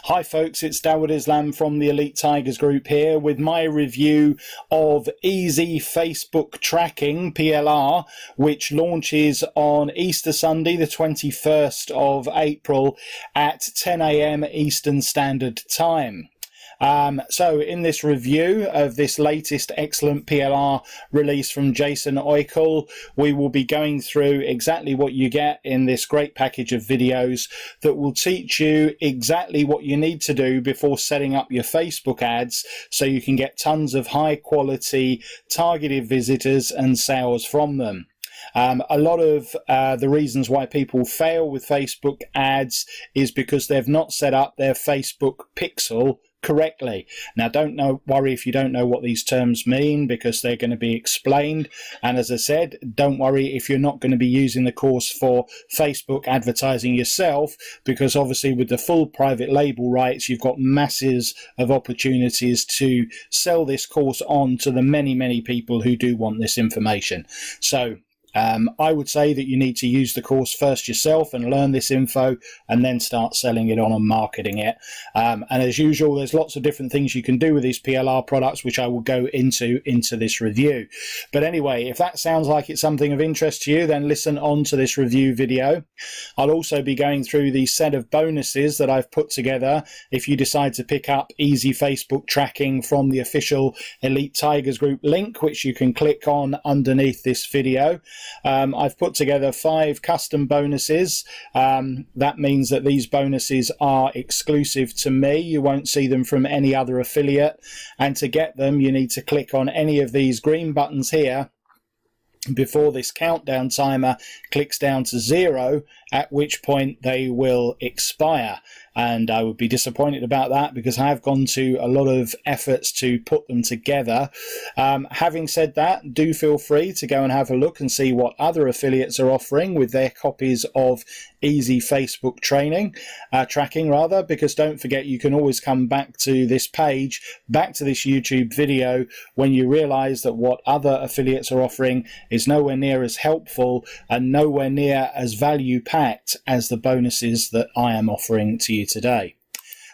Hi folks, it's Dawud Islam from the Elite Tigers Group here with my review of Easy Facebook Tracking, PLR, which launches on Easter Sunday, the 21st of April at 10 AM Eastern Standard Time. So in this review of this latest excellent PLR release from Jason Oikel, we will be going through exactly what you get in this great package of videos that will teach you exactly what you need to do before setting up your Facebook ads so you can get tons of high quality targeted visitors and sales from them. A lot of the reasons why people fail with Facebook ads is because they've not set up their Facebook pixel correctly. Now, don't worry if you don't know what these terms mean, because they're going to be explained. And as I said, don't worry if you're not going to be using the course for Facebook advertising yourself, because obviously with the full private label rights, you've got masses of opportunities to sell this course on to the many people who do want this information. So I would say that you need to use the course first yourself and learn this info and then start selling it on and marketing it. And as usual, there's lots of different things you can do with these PLR products, which I will go into this review. But anyway, if that sounds like it's something of interest to you, then listen on to this review video. I'll also be going through the set of bonuses that I've put together if you decide to pick up Easy Facebook Tracking from the official Elite Tigers Group link, which you can click on underneath this video. I've put together 5 custom bonuses. That means that these bonuses are exclusive to me. You won't see them from any other affiliate. And to get them, you need to click on any of these green buttons here before this countdown timer clicks down to 0, at which point they will expire. And I would be disappointed about that, because I have gone to a lot of efforts to put them together. Having said that, do feel free to go and have a look and see what other affiliates are offering with their copies of Easy Facebook Tracking, because don't forget, you can always come back to this page, back to this YouTube video, when you realize that what other affiliates are offering is nowhere near as helpful and nowhere near as value packed as the bonuses that I am offering to you today.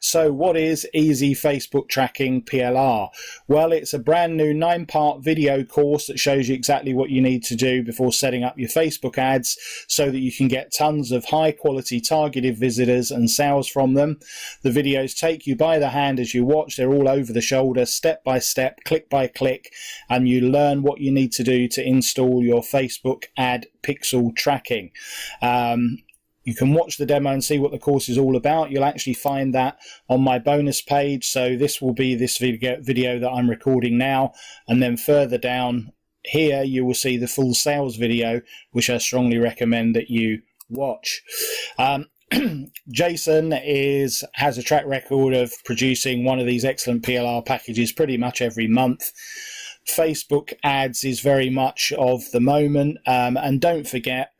So what is Easy Facebook Tracking PLR? Well, it's a brand new 9-part video course that shows you exactly what you need to do before setting up your Facebook ads so that you can get tons of high quality targeted visitors and sales from them. The videos take you by the hand as you watch. They're all over the shoulder, step by step, click by click, and you learn what you need to do to install your Facebook ad pixel tracking. You can watch the demo and see what the course is all about. You'll actually find that on my bonus page. So this will be this video that I'm recording now. And then further down here, you will see the full sales video, which I strongly recommend that you watch. Jason has a track record of producing one of these excellent PLR packages pretty much every month. Facebook ads is very much of the moment. And don't forget,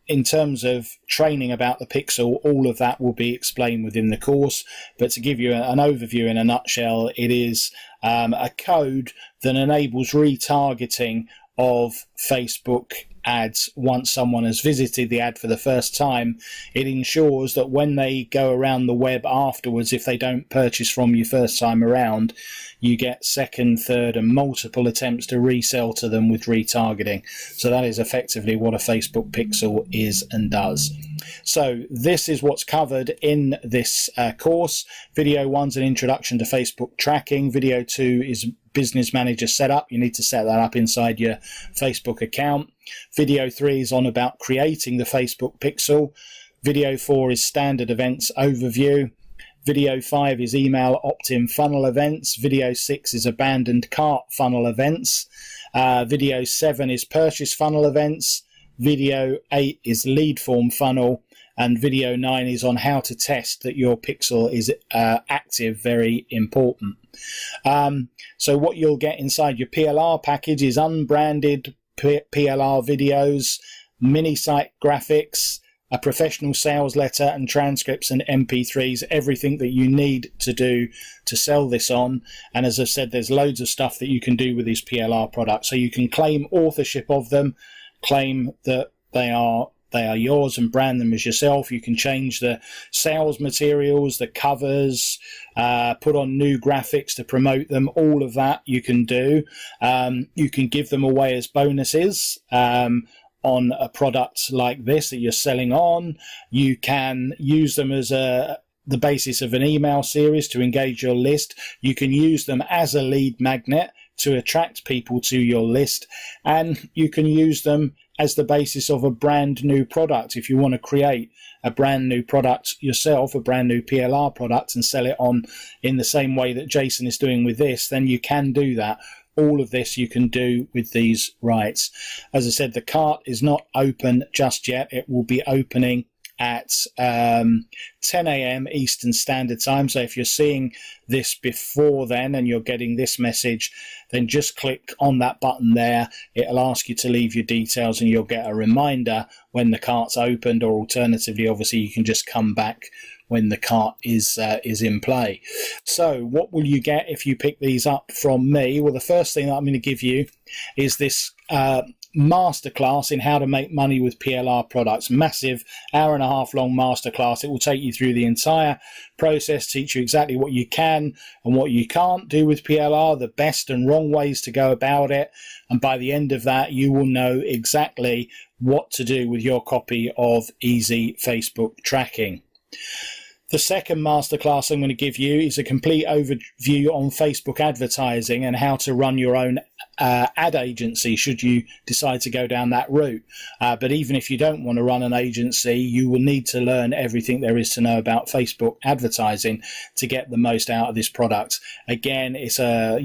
in terms of training about the pixel, all of that will be explained within the course. But to give you an overview in a nutshell, it is a code that enables retargeting of Facebook ads. Once someone has visited the ad for the first time, it ensures that when they go around the web afterwards, if they don't purchase from you first time around, you get second, third and multiple attempts to resell to them with retargeting. So that is effectively what a Facebook pixel is and does. So this is what's covered in this course. Video 1's an introduction to Facebook tracking. Video 2 is business manager setup. You need to set that up inside your Facebook account. Video 3 is on about creating the Facebook pixel. Video 4 is standard events overview. Video 5 is email opt-in funnel events. Video 6 is abandoned cart funnel events. Video 7 is purchase funnel events. Video 8 is lead form funnel. And video 9 is on how to test that your pixel is active, very important. So what you'll get inside your PLR package is unbranded PLR videos, mini site graphics, a professional sales letter and transcripts and MP3s, everything that you need to do to sell this on. And as I said, there's loads of stuff that you can do with these PLR products. So you can claim authorship of them, claim that they are They are yours, and brand them as yourself. You can change the sales materials, the covers, put on new graphics to promote them. All of that you can do. You can give them away as bonuses on a product like this that you're selling on. You can use them as the basis of an email series to engage your list. You can use them as a lead magnet to attract people to your list, and you can use them as the basis of a brand new product. If you want to create a brand new product yourself, a brand new PLR product, and sell it on in the same way that Jason is doing with this, then you can do that. All of this you can do with these rights. As I said, the cart is not open just yet. It will be opening at 10 a.m. Eastern Standard Time. So if you're seeing this before then and you're getting this message, then just click on that button there. It'll ask you to leave your details and you'll get a reminder when the cart's opened, or alternatively, obviously, you can just come back when the cart is in play. So what will you get if you pick these up from me? Well, the first thing that I'm going to give you is this masterclass in how to make money with PLR products. Massive 1.5 hour long masterclass. It will take you through the entire process, teach you exactly what you can and what you can't do with PLR, the best and wrong ways to go about it, and by the end of that you will know exactly what to do with your copy of Easy Facebook Tracking. The second masterclass I'm going to give you is a complete overview on Facebook advertising and how to run your own ad agency should you decide to go down that route. But even if you don't want to run an agency, you will need to learn everything there is to know about Facebook advertising to get the most out of this product. Again, it's a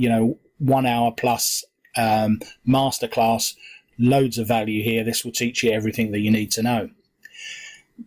1 hour plus masterclass. Loads of value here. This will teach you everything that you need to know.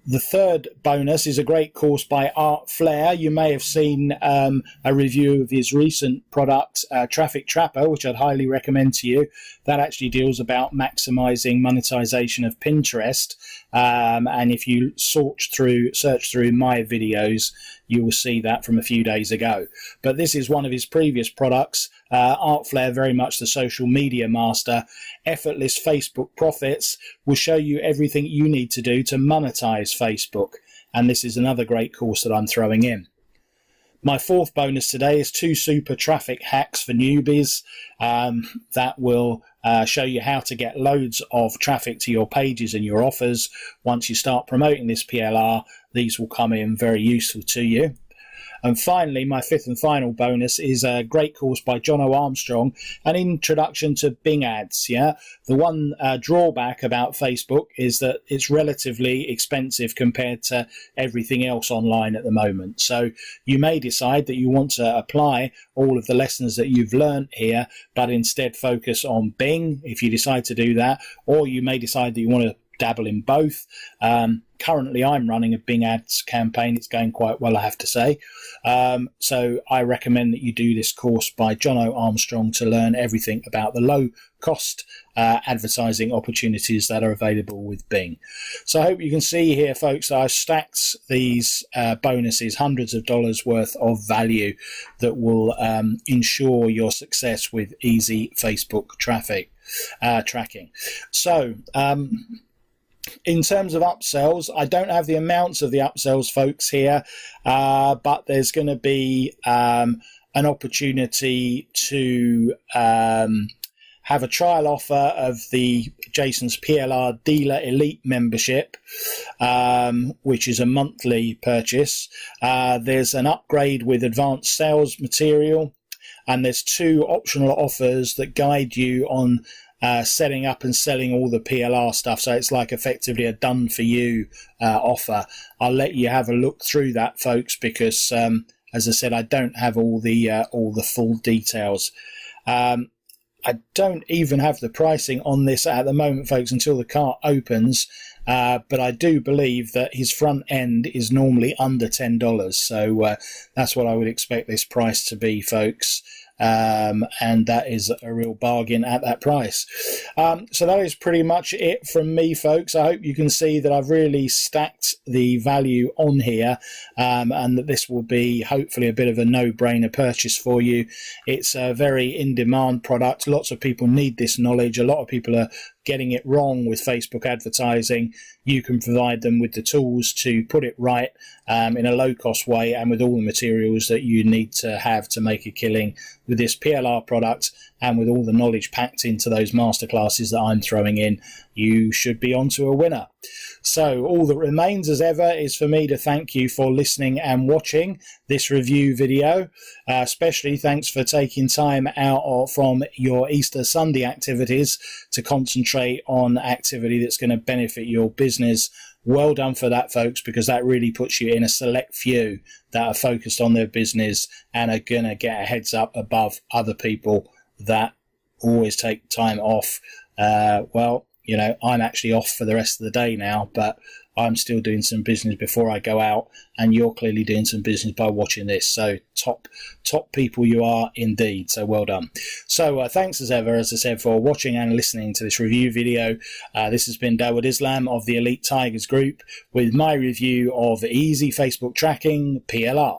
The third bonus is a great course by Art Flair. You may have seen a review of his recent product, Traffic Trapper, which I'd highly recommend to you. That actually deals about maximizing monetization of Pinterest. And if you search through my videos, you will see that from a few days ago. But this is one of his previous products. Art Flair, very much the social media master. Effortless Facebook Profits will show you everything you need to do to monetize Facebook. And this is another great course that I'm throwing in. My fourth bonus today is 2 super traffic hacks for newbies that will show you how to get loads of traffic to your pages and your offers. Once you start promoting this PLR, these will come in very useful to you. And finally, my fifth and final bonus is a great course by John Armstrong, an introduction to Bing ads. Yeah, the one drawback about Facebook is that it's relatively expensive compared to everything else online at the moment. So you may decide that you want to apply all of the lessons that you've learned here, but instead focus on Bing if you decide to do that, or you may decide that you want to dabble in both. Currently, I'm running a Bing ads campaign. It's going quite well, I have to say. So I recommend that you do this course by John Armstrong to learn everything about the low-cost advertising opportunities that are available with Bing. So I hope you can see here, folks, that I've stacked these bonuses, hundreds of dollars worth of value that will ensure your success with easy Facebook tracking. So in terms of upsells, I don't have the amounts of the upsells, folks, here, but there's going to be an opportunity to have a trial offer of the Jason's PLR Dealer Elite membership, which is a monthly purchase. There's an upgrade with advanced sales material, and there's 2 optional offers that guide you on setting up and selling all the PLR stuff. So it's like effectively a done for you offer. I'll let you have a look through that, folks, because as I said, I don't have all the full details. I don't even have the pricing on this at the moment, folks, until the cart opens. But I do believe that his front end is normally under $10. So that's what I would expect this price to be, folks. And that is a real bargain at that price. So that is pretty much it from me, folks. I hope you can see that I've really stacked the value on here, and that this will be hopefully a bit of a no-brainer purchase for you. It's a very in-demand product. Lots of people need this knowledge. A lot of people are getting it wrong with Facebook advertising, you can provide them with the tools to put it right in a low-cost way, and with all the materials that you need to have to make a killing with this PLR product, and with all the knowledge packed into those masterclasses that I'm throwing in, you should be onto a winner. So all that remains, as ever, is for me to thank you for listening and watching this review video. Especially thanks for taking time out from your Easter Sunday activities to concentrate on activity that's going to benefit your business. Well done for that, folks, because that really puts you in a select few that are focused on their business and are going to get a heads up above other people that always take time off. Well, you know, I'm actually off for the rest of the day now, but I'm still doing some business before I go out, and you're clearly doing some business by watching this. So top people you are indeed. So well done. So thanks as ever, as I said, for watching and listening to this review video. This has been Dawood Islam of the Elite Tigers Group with my review of Easy Facebook Tracking PLR.